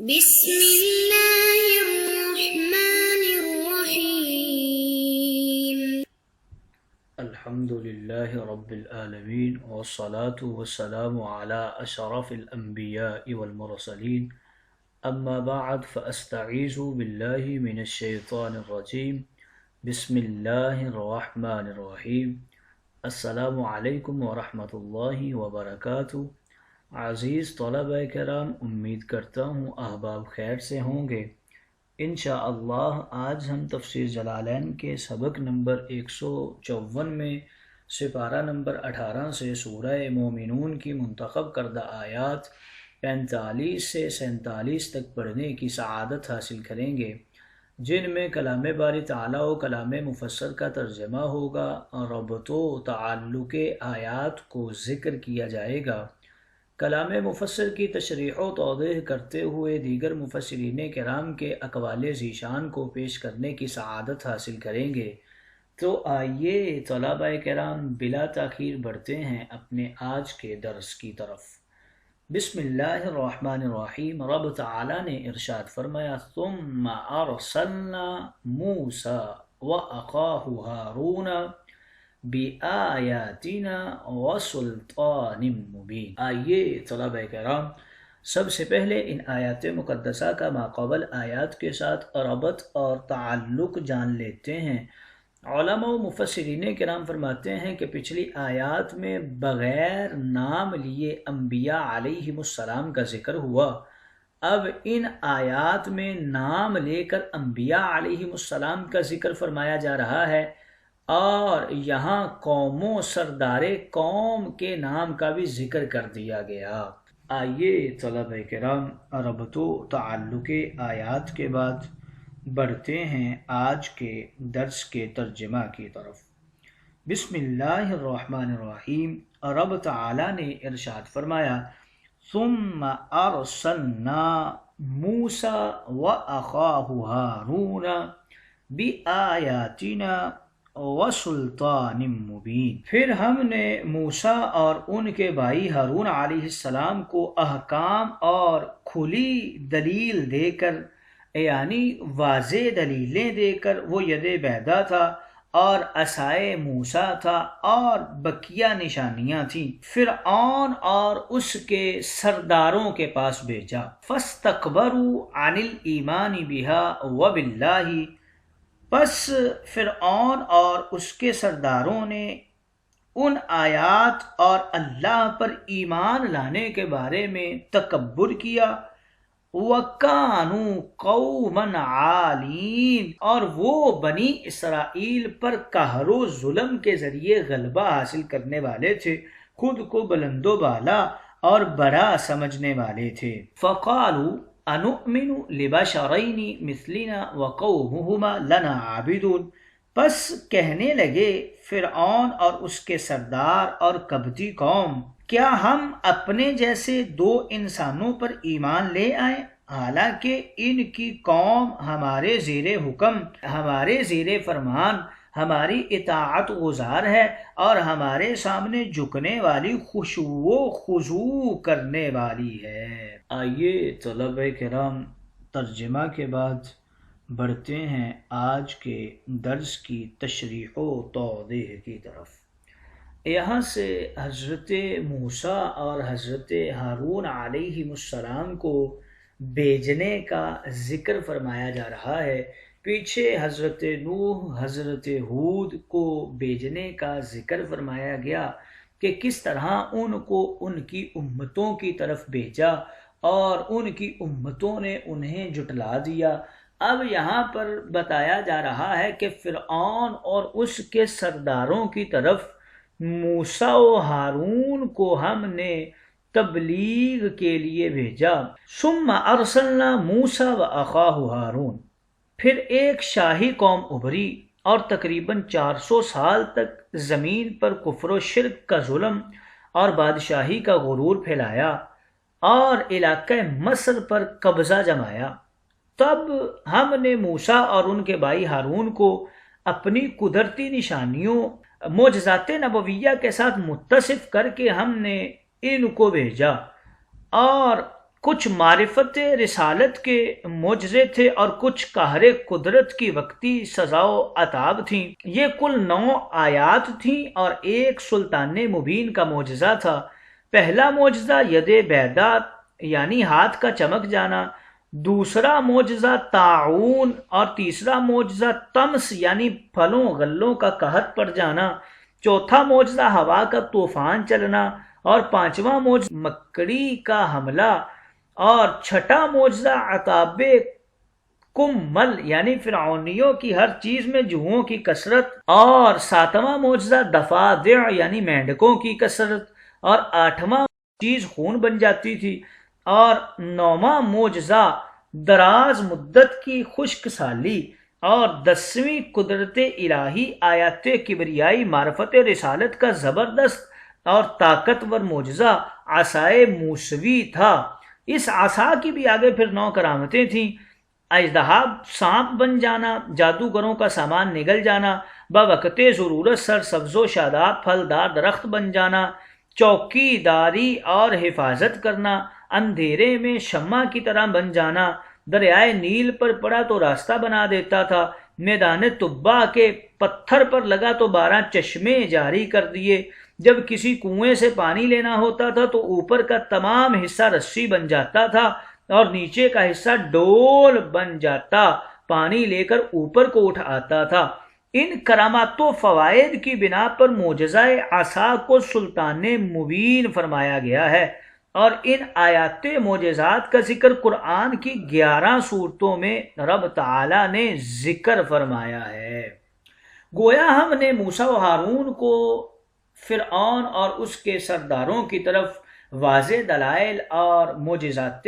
بسم الله الرحمن الرحيم. الحمد لله رب العالمين والصلاة والسلام على أشرف الأنبياء والمرسلين أما بعد فأستعيذ بالله من الشيطان الرجيم بسم الله الرحمن الرحيم السلام علیکم ورحمۃ اللہ وبرکاتہ۔ عزیز طلبہ کرام، امید کرتا ہوں احباب خیر سے ہوں گے۔ انشاءاللہ آج ہم تفسیر جلالین کے سبق نمبر 154 میں سپارہ نمبر 18 سے سورہ مومنون کی منتخب کردہ آیات 45 سے 47 تک پڑھنے کی سعادت حاصل کریں گے، جن میں کلام باری تعالیٰ و کلام مفسر کا ترجمہ ہوگا اور ربط و تعلق آیات کو ذکر کیا جائے گا۔ کلام مفسر کی تشریح و توضیح کرتے ہوئے دیگر مفسرین کرام کے اقوال ذیشان کو پیش کرنے کی سعادت حاصل کریں گے۔ تو آئیے طلبہ کرام بلا تاخیر بڑھتے ہیں اپنے آج کے درس کی طرف۔ بسم اللہ الرحمن الرحیم۔ رب تعالی نے ارشاد فرمایا ثم ارسلنا موسیٰ واخاہ ہارون بآیاتنا وسلطان مبین۔ آئیے طلبہ کرام سب سے پہلے ان آیات مقدسہ کا ماقبل آیات کے ساتھ ربط اور تعلق جان لیتے ہیں۔ علماء و مفسرین کرام فرماتے ہیں کہ پچھلی آیات میں بغیر نام لیے انبیاء علیہم السلام کا ذکر ہوا، اب ان آیات میں نام لے کر انبیاء علیہم السلام کا ذکر فرمایا جا رہا ہے، اور یہاں قوم و سردار قوم کے نام کا بھی ذکر کر دیا گیا۔ آئیے طلبہ کرام ربط و تعلق آیات کے بعد بڑھتے ہیں آج کے درس کے ترجمہ کی طرف۔ بسم اللہ الرحمن الرحیم۔ رب تعالی نے ارشاد فرمایا ثم ارسلنا موسیٰ واخاہ ہارون بآیاتنا وسلطان مبین۔ پھر ہم نے موسیٰ اور ان کے بھائی ہارون علیہ السلام کو احکام اور کھلی دلیل دے کر، یعنی واضح دلیلیں دے کر، وہ ید بیضا تھا اور عصائے موسیٰ تھا اور بقیہ نشانیاں تھیں، فرعون اور اس کے سرداروں کے پاس بھیجا۔ فاستکبروا عن الایمان بها وباللہ، پس فرعون اور اس کے سرداروں نے ان آیات اور اللہ پر ایمان لانے کے بارے میں تکبر کیا۔ وَكَانُوا قَوْمًا عَالِينَ، اور وہ بنی اسرائیل پر قہر و ظلم کے ذریعے غلبہ حاصل کرنے والے تھے، خود کو بلند و بالا اور بڑا سمجھنے والے تھے۔ فَقَالُوا أَنُؤْمِنُ لِبَشَرَيْنِ مِثْلِنَا وَقَوْمُهُمَا لَنَا عَابِدُونَ، پس کہنے لگے فرعون اور اس کے سردار اور قبطی قوم، کیا ہم اپنے جیسے دو انسانوں پر ایمان لے آئیں، حالانکہ ان کی قوم ہمارے زیر حکم، ہمارے زیر فرمان، ہماری اطاعت گزار ہے اور ہمارے سامنے جھکنے والی، خشوع و خضوع کرنے والی ہے۔ آئیے طلبہ کرام ترجمہ کے بعد بڑھتے ہیں آج کے درس کی تشریح و توضیح کی طرف۔ یہاں سے حضرت موسیٰ اور حضرت ہارون علیہ السلام کو بھیجنے کا ذکر فرمایا جا رہا ہے۔ پیچھے حضرت نوح، حضرت ہود کو بھیجنے کا ذکر فرمایا گیا کہ کس طرح ان کو ان کی امتوں کی طرف بھیجا اور ان کی امتوں نے انہیں جھٹلا دیا۔ اب یہاں پر بتایا جا رہا ہے کہ فرعون اور اس کے سرداروں کی طرف موسیٰ و ہارون کو ہم نے تبلیغ کے لیے بھیجا۔ ثم ارسلنا موسیٰ واخاہ ہارون، پھر ایک شاہی قوم ابھری اور تقریباً 400 سال تک زمین پر کفر و شرک کا ظلم اور بادشاہی کا غرور پھیلایا اور علاقہ مصر پر قبضہ جمایا۔ تب ہم نے موسیٰ اور ان کے بھائی ہارون کو اپنی قدرتی نشانیوں، معجزات نبویہ کے ساتھ متصف کر کے ہم نے ان کو بھیجا اور کچھ معرفت رسالت کے معجزے تھے اور کچھ قہر قدرت کی وقتی سزا و عتاب تھیں۔ یہ کل 9 آیات تھیں اور ایک سلطان مبین کا معجزہ تھا۔ پہلا معجزہ ید بیضاء یعنی ہاتھ کا چمک جانا، دوسرا معجزہ طاعون اور تیسرا معجزہ طمس یعنی پھلوں غلوں کا قحط پڑ جانا، چوتھا معجزہ ہوا کا طوفان چلنا اور پانچواں معجزہ مکڑی کا حملہ اور چھٹا معجزہ عقاب کمل یعنی فرعونیوں کی ہر چیز میں جوؤں کی کثرت اور ساتواں معجزہ دفادع یعنی مینڈکوں کی کثرت اور آٹھواں چیز خون بن جاتی تھی اور نوواں معجزہ دراز مدت کی خشک سالی اور 10ویں قدرت الہی آیات کبریائی معرفت رسالت کا زبردست اور طاقتور معجزہ عصائے موسوی تھا۔ اس عصا کی بھی آگے پھر 9 کرامتیں تھیں، اژدہا سانپ بن جانا، جادوگروں کا سامان نگل جانا، بوقت ضرورت سر سبز و شاداب پھلدار درخت بن جانا، چوکی داری اور حفاظت کرنا، اندھیرے میں شمع کی طرح بن جانا، دریائے نیل پر پڑا تو راستہ بنا دیتا تھا، میدان طبا کے پتھر پر لگا تو 12 چشمے جاری کر دیے، جب کسی کنویں سے پانی لینا ہوتا تھا تو اوپر کا تمام حصہ رسی بن جاتا تھا اور نیچے کا حصہ ڈول بن جاتا، پانی لے کر اوپر کو اٹھ آتا تھا۔ ان کرامات و فوائد کی بنا پر معجزہ عصا کو سلطان مبین فرمایا گیا ہے اور ان آیات معجزات کا ذکر قرآن کی 11 سورتوں میں رب تعالی نے ذکر فرمایا ہے۔ گویا ہم نے موسیٰ و ہارون کو فرعون اور اس کے سرداروں کی طرف واضح دلائل اور معجزات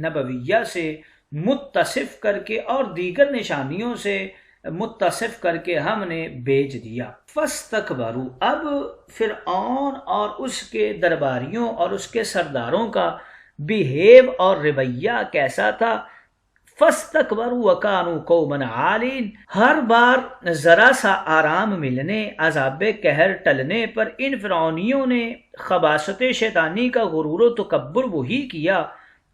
نبویہ سے متصف کر کے اور دیگر نشانیوں سے متصف کر کے ہم نے بھیج دیا۔ فاستکبروا، اب فرعون اور اس کے درباریوں اور اس کے سرداروں کا بیہیو اور رویہ کیسا تھا؟ فاستکبروا وکانوا قوما عالین، ہر بار ذرا سا آرام ملنے، عذاب قہر ٹلنے پر ان فرعونیوں نے خباثت شیطانی کا غرور و تکبر وہی کیا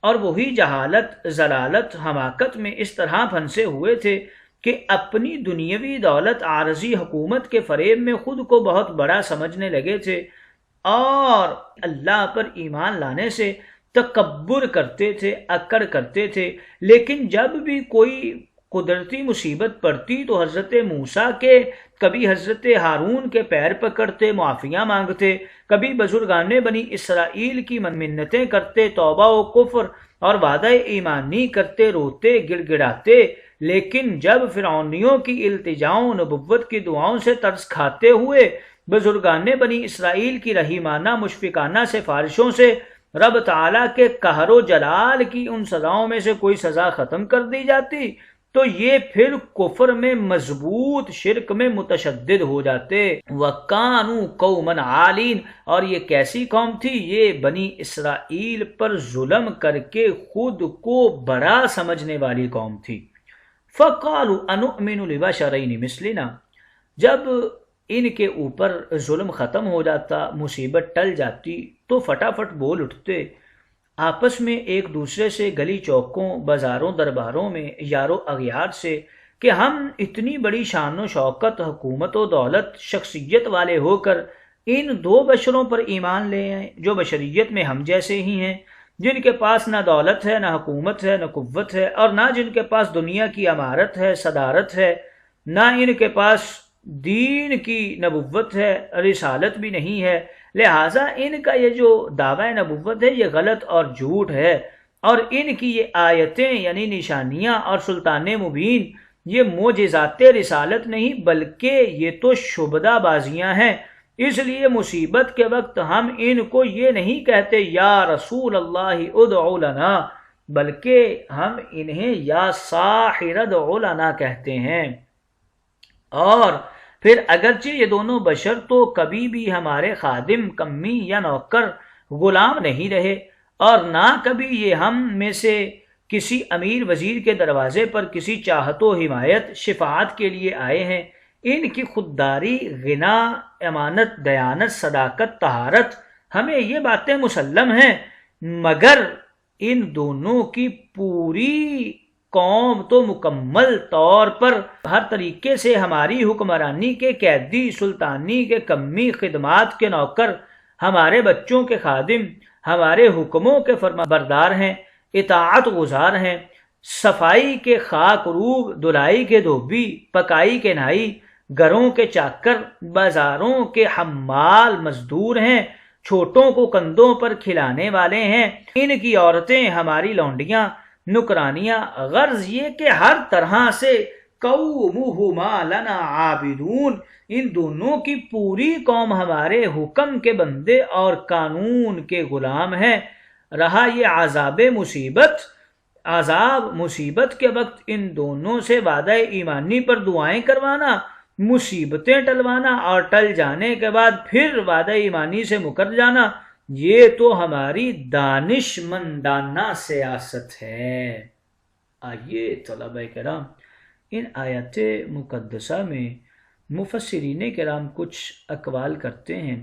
اور وہی جہالت، ضلالت، حماقت میں اس طرح پھنسے ہوئے تھے کہ اپنی دنیاوی دولت عارضی حکومت کے فریب میں خود کو بہت بڑا سمجھنے لگے تھے اور اللہ پر ایمان لانے سے تکبر کرتے تھے، اکڑ کرتے تھے۔ لیکن جب بھی کوئی قدرتی مصیبت پڑتی تو حضرت موسیٰ کے، کبھی حضرت ہارون کے پیر پکڑتے، معافیاں مانگتے، کبھی بزرگان بنی اسرائیل کی منتیں کرتے، توبہ و کفر اور وعدہ ایمان نہیں کرتے، روتے گڑ گڑاتے۔ لیکن جب فرعونیوں کی التجاؤں، نبوت کی دعاؤں سے ترس کھاتے ہوئے بزرگان بنی اسرائیل کی رحیمانہ مشفقانہ سفارشوں سے رب تعالیٰ کے قہر و جلال کی ان سزاؤں میں سے کوئی سزا ختم کر دی جاتی تو یہ پھر کفر میں مضبوط، شرک میں متشدد ہو جاتے۔ وَكَانُوا قَوْمًا عَالِينَ، اور یہ کیسی قوم تھی؟ یہ بنی اسرائیل پر ظلم کر کے خود کو بڑا سمجھنے والی قوم تھی۔ فَقَالُوا أَنُؤْمِنُ لِبَشَرَيْنِ مِثْلِنَا، جب ان کے اوپر ظلم ختم ہو جاتا، مصیبت ٹل جاتی تو فٹافٹ بول اٹھتے، آپس میں ایک دوسرے سے گلی چوکوں، بازاروں، درباروں میں یارو اغیار سے کہ ہم اتنی بڑی شان و شوکت، حکومت و دولت، شخصیت والے ہو کر ان 2 بشروں پر ایمان لے آئیں جو بشریت میں ہم جیسے ہی ہیں، جن کے پاس نہ دولت ہے، نہ حکومت ہے، نہ قوت ہے، اور نہ جن کے پاس دنیا کی امارت ہے، صدارت ہے، نہ ان کے پاس دین کی نبوت ہے، رسالت بھی نہیں ہے۔ لہٰذا ان کا یہ جو دعویٰ نبوت ہے یہ غلط اور جھوٹ ہے، اور ان کی یہ آیتیں یعنی نشانیاں اور سلطان مبین یہ معجزات رسالت نہیں بلکہ یہ تو شبدہ بازیاں ہیں۔ اس لیے مصیبت کے وقت ہم ان کو یہ نہیں کہتے یا رسول اللہ ادع لنا، بلکہ ہم انہیں یا ساحر ادع لنا کہتے ہیں۔ اور پھر اگرچہ یہ دونوں بشر تو کبھی بھی ہمارے خادم، کمی یا نوکر، غلام نہیں رہے، اور نہ کبھی یہ ہم میں سے کسی امیر وزیر کے دروازے پر کسی چاہت و حمایت، شفاعت کے لیے آئے ہیں۔ ان کی خودداری، غنا، امانت، دیانت، صداقت، طہارت، ہمیں یہ باتیں مسلم ہیں، مگر ان دونوں کی پوری قوم تو مکمل طور پر ہر طریقے سے ہماری حکمرانی کے قیدی، سلطانی کے کمی، خدمات کے نوکر، ہمارے بچوں کے خادم، ہمارے حکموں کے فرما بردار ہیں، اطاعت گزار ہیں، صفائی کے خاک روب، دھلائی کے دھوبی، پکائی کے نائی، گھروں کے چاکر، بازاروں کے حمال مزدور ہیں، چھوٹوں کو کندھوں پر کھلانے والے ہیں، ان کی عورتیں ہماری لونڈیاں، نکرانیاں، غرض یہ کہ ہر طرح سے قومہما لنا عابدون، ان دونوں کی پوری قوم ہمارے حکم کے بندے اور قانون کے غلام ہیں۔ رہا یہ عذاب مصیبت کے وقت ان دونوں سے وعدہ ایمانی پر دعائیں کروانا، مصیبتیں ٹلوانا اور ٹل جانے کے بعد پھر وعدہ ایمانی سے مکر جانا، یہ تو ہماری دانش مندانہ سیاست ہے۔ آئیے طلبہ کرام، ان آیات مقدسہ میں مفسرین کرام کچھ اقوال کرتے ہیں۔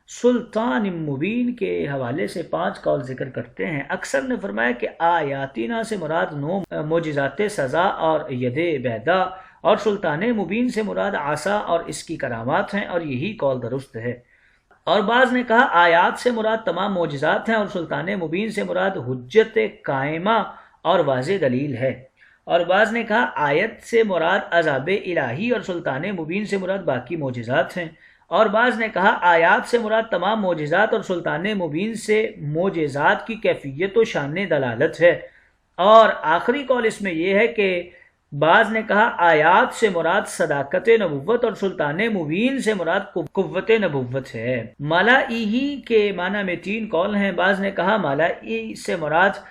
سلطان مبین کے حوالے سے 5 قول ذکر کرتے ہیں۔ اکثر نے فرمایا کہ آیاتنا سے مراد 9 معجزات سزا اور ید بیدا، اور سلطان مبین سے مراد عصا اور اس کی کرامات ہیں، اور یہی قول درست ہے۔ اور بعض نے کہا آیات سے مراد تمام معجزات ہیں، اور سلطان مبین سے مراد حجت قائمہ اور واضح دلیل ہے۔ اور بعض نے کہا آیت سے مراد عذاب الہی اور سلطان مبین سے مراد باقی معجزات ہیں۔ اور بعض نے کہا آیات سے مراد تمام معجزات اور سلطان مبین سے معجزات کی کیفیت و شان دلالت ہے۔ اور آخری قول اس میں یہ ہے کہ بعض نے کہا آیات سے مراد صداقت نبوت اور سلطان مبین سے مراد قوت نبوت ہے۔ ملائی کے معنی میں 3 قول ہیں۔ بعض نے کہا ملائی سے مراد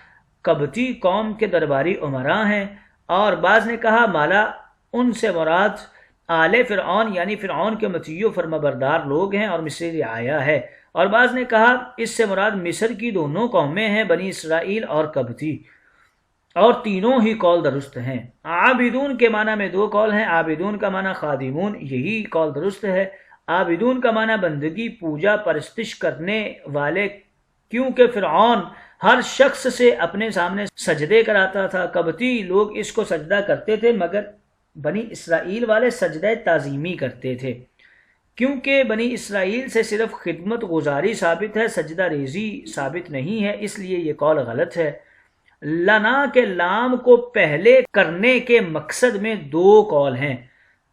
قبطی قوم کے درباری امراء ہیں، اور بعض نے کہا مالا ان سے مراد آل فرعون یعنی فرعون کے مطیع و فرما بردار لوگ ہیں اور مصر رعایا ہے۔ اور بعض نے کہا اس سے مراد مصر کی دونوں قومیں ہیں، بنی اسرائیل اور قبطی، اور تینوں ہی قول درست ہیں۔ عابدون کے معنی میں 2 قول ہیں۔ عابدون کا معنی خادمون، یہی قول درست ہے۔ عابدون کا معنی بندگی، پوجا، پرستش کرنے والے، کیونکہ فرعون ہر شخص سے اپنے سامنے سجدے کراتا تھا۔ قبطی لوگ اس کو سجدہ کرتے تھے، مگر بنی اسرائیل والے سجدہ تعظیمی کرتے تھے۔ کیونکہ بنی اسرائیل سے صرف خدمت گزاری ثابت ہے، سجدہ ریزی ثابت نہیں ہے، اس لیے یہ قول غلط ہے۔ لنا کے لام کو پہلے کرنے کے مقصد میں 2 قول ہیں۔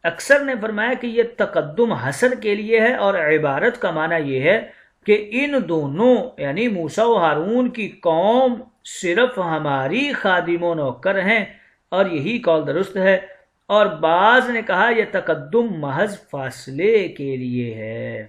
اکثر نے فرمایا کہ یہ تقدم حسر کے لیے ہے، اور عبارت کا معنی یہ ہے کہ ان دونوں یعنی موسیٰ و ہارون کی قوم صرف ہماری خادم و نوکر ہیں، اور یہی قول درست ہے۔ اور بعض نے کہا یہ تقدم محض فاصلے کے لیے ہے۔